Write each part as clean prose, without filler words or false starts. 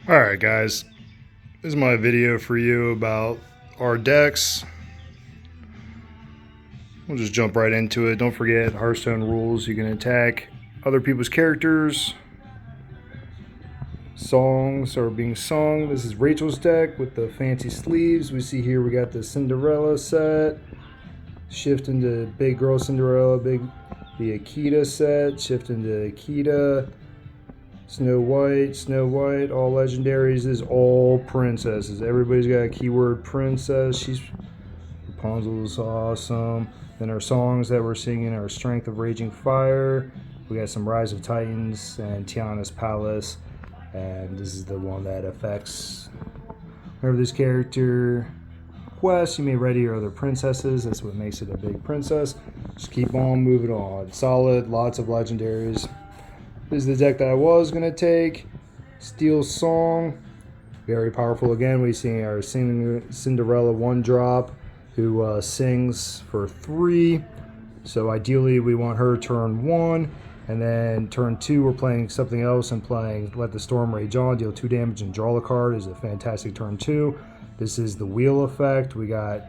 Alright guys, this is my video for you about our decks. We'll just jump right into it. Don't forget Hearthstone rules. You can attack other people's characters. Songs are being sung. This is Rachel's deck with the fancy sleeves. We see here we got the Cinderella set. Shift into Big Girl Cinderella, the Akita set. Shift into Akita. Snow White, all legendaries. This is all princesses. Everybody's got a keyword princess. Rapunzel's awesome. Then our songs that we're singing are Strength of Raging Fire. We got some Rise of Titans and Tiana's Palace. And this is the one that affects whenever this character quests, you may ready your other princesses. That's what makes it a big princess. Just keep on moving on. Solid, lots of legendaries. This is the deck that I was going to take. Steel Song. Very powerful. Again, we see our Cinderella 1-drop who sings for 3. So ideally we want her turn 1. And then turn 2 we're playing something else and playing Let the Storm Rage On. Deal 2 damage and draw a card is a fantastic turn 2. This is the wheel effect. We got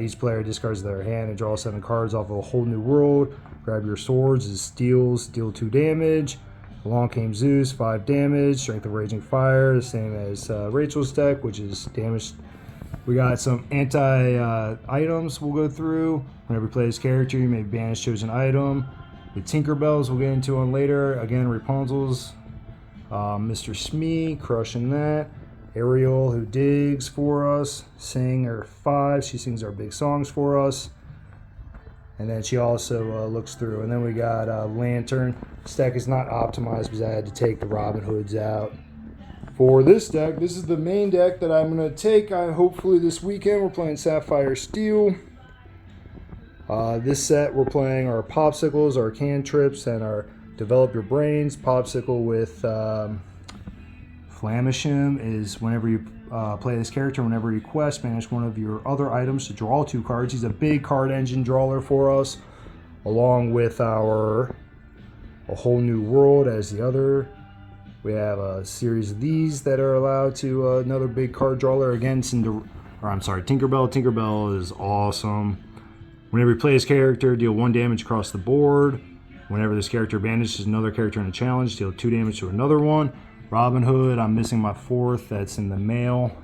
each player discards their hand and draw 7 cards off of a whole new world. Grab your swords is steals, deal 2 damage. Along came Zeus, 5 damage. Strength of Raging Fire, the same as Rachel's deck, which is damage. We got some anti-items we'll go through. Whenever you play this character, you may banish chosen item. The Tinkerbells we'll get into on later. Again, Rapunzel's. Mr. Smee, crushing that. Ariel, who digs for us. Sing her 5. She sings our big songs for us. And then she also looks through. And then we got Lantern. This deck is not optimized because I had to take the Robin Hoods out. For this deck, this is the main deck that I'm going to take. Hopefully this weekend we're playing Sapphire Steel. This set we're playing our Popsicles, our Cantrips, and our Develop Your Brains. Popsicle with Flamisham is whenever you play this character, whenever you quest, banish one of your other items to draw 2 cards. He's a big card engine drawer for us, along with our A Whole New World as the other. We have a series of these that are allowed to another big card drawer. Again, Tinkerbell. Tinkerbell is awesome. Whenever you play this character, deal 1 damage across the board. Whenever this character banishes another character in a challenge, deal 2 damage to another one. Robin Hood, I'm missing my 4th. That's in the mail.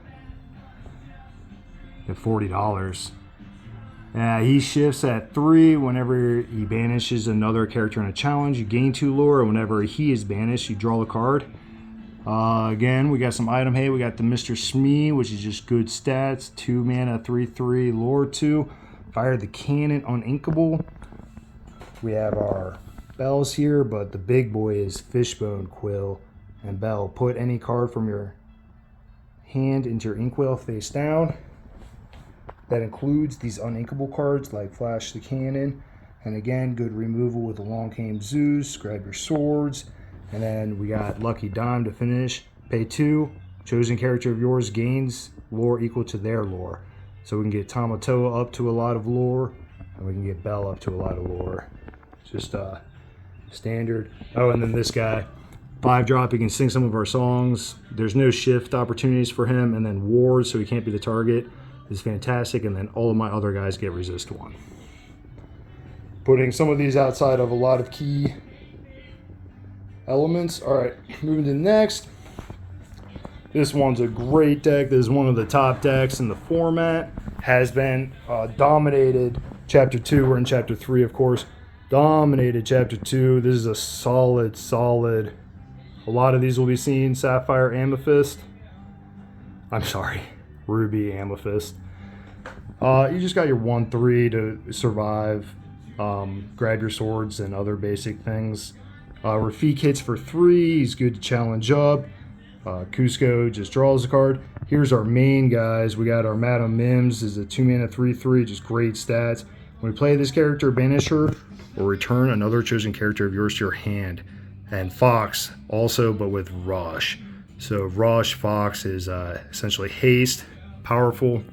At $40. He shifts at 3. Whenever he banishes another character in a challenge, you gain 2 lore. Whenever he is banished, you draw a card. Again, we got some item hate. We got the Mr. Smee, which is just good stats. 2 mana, 3/3, lore 2. Fire the Cannon, uninkable. We have our bells here, but the big boy is Fishbone, Quill, and Bell. Put any card from your hand into your inkwell face down. That includes these uninkable cards like Flash the Cannon. And again, good removal with Along Came Zeus. Grab your swords. And then we got Lucky Dime to finish. Pay 2. Chosen character of yours gains lore equal to their lore. So we can get Tamatoa up to a lot of lore, and we can get Bell up to a lot of lore. Just standard. Oh, and then this guy, 5-drop, he can sing some of our songs. There's no shift opportunities for him, and then Ward, so he can't be the target, is fantastic, and then all of my other guys get resist 1. Putting some of these outside of a lot of key elements. All right, moving to the next. This one's a great deck. This is one of the top decks in the format. Has been dominated Chapter 2. We're in Chapter 3, of course. Dominated Chapter 2. This is a solid. A lot of these will be seen. Sapphire Amethyst. I'm sorry. Ruby Amethyst. You just got your 1/3 to survive. Grab your swords and other basic things. Rafik hits for 3. He's good to challenge up. Cusco just draws a card. Here's our main guys. We got our Madam Mims is a 2 mana 3/3, just great stats. When we play this character, banish her or return another chosen character of yours to your hand. And Fox also, but with Rush. So Rush Fox is essentially haste, powerful.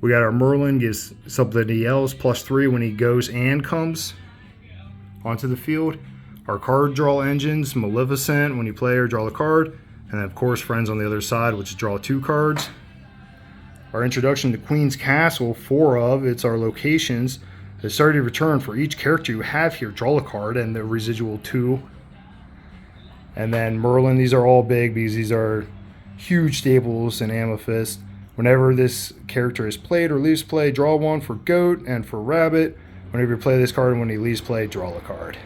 We got our Merlin, gives somebody else +3 when he goes and comes onto the field. Our card draw engines, Maleficent, when you play her, draw the card. And then of course friends on the other side, which is draw 2 cards. Our introduction to Queen's Castle, 4 of, it's our locations. The start of return for each character you have here, draw a card, and the residual 2. And then Merlin, these are all big because these are huge staples in Amethyst. Whenever this character is played or leaves play, draw 1 for Goat and for Rabbit. Whenever you play this card and when he leaves play, draw a card.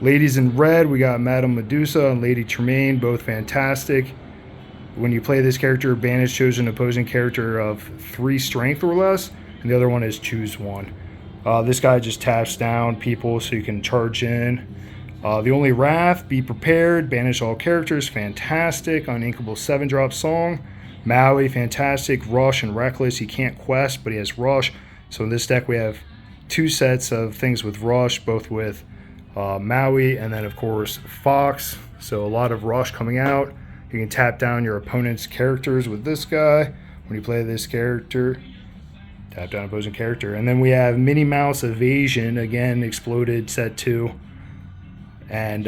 Ladies in red, we got Madame Medusa and Lady Tremaine, both fantastic. When you play this character, banish chosen opposing character of 3 strength or less, and the other one is choose 1. This guy just taps down people so you can charge in. The only Wrath, be prepared, banish all characters, fantastic. Uninkable 7-drop song. Maui, fantastic. Rush and Reckless, he can't quest, but he has Rush. So in this deck we have 2 sets of things with Rush, both with Maui and then of course Fox. So a lot of Rush coming out. You can tap down your opponent's characters with this guy. When you play this character, tap down opposing character. And then we have Minnie Mouse Evasion, again exploded set 2. And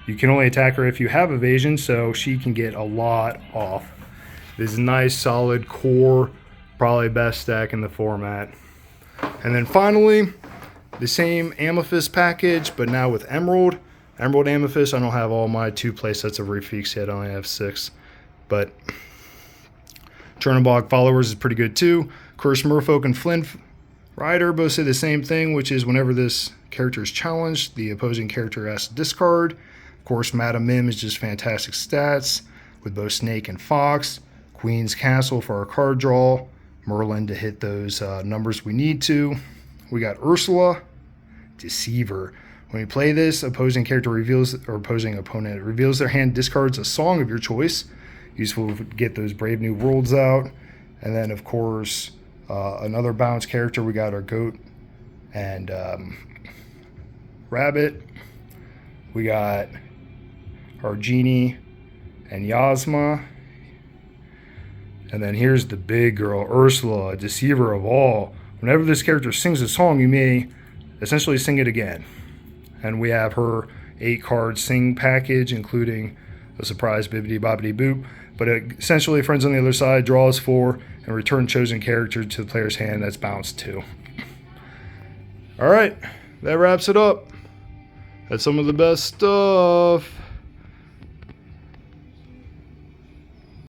you can only attack her if you have evasion, so she can get a lot off. This is nice, solid core, probably best deck in the format. And then finally, the same Amethyst package, but now with Emerald. Emerald Amethyst, I don't have all my 2 play sets of Refix yet, I only have 6. But Chernobog Followers is pretty good too. Cursed Merfolk and Flint Rider both say the same thing, which is whenever this character is challenged, the opposing character has to discard. Of course, Madame Mim is just fantastic stats with both Snake and Fox. Queen's Castle for our card draw. Merlin to hit those numbers we need to. We got Ursula, Deceiver. When you play this, opposing character reveals, or opposing opponent reveals their hand, discards a song of your choice. Useful to get those Brave New Worlds out. And then, of course, another balanced character. We got our Goat and Rabbit. We got our Genie and Yasma. And then here's the big girl, Ursula, Deceiver of all. Whenever this character sings a song, you may essentially sing it again. And we have her 8-card sing package, including a surprise bibbidi bobbidi boop. But essentially, friends on the other side draws 4 and return chosen character to the player's hand. That's bounced 2. All right, that wraps it up. That's some of the best stuff.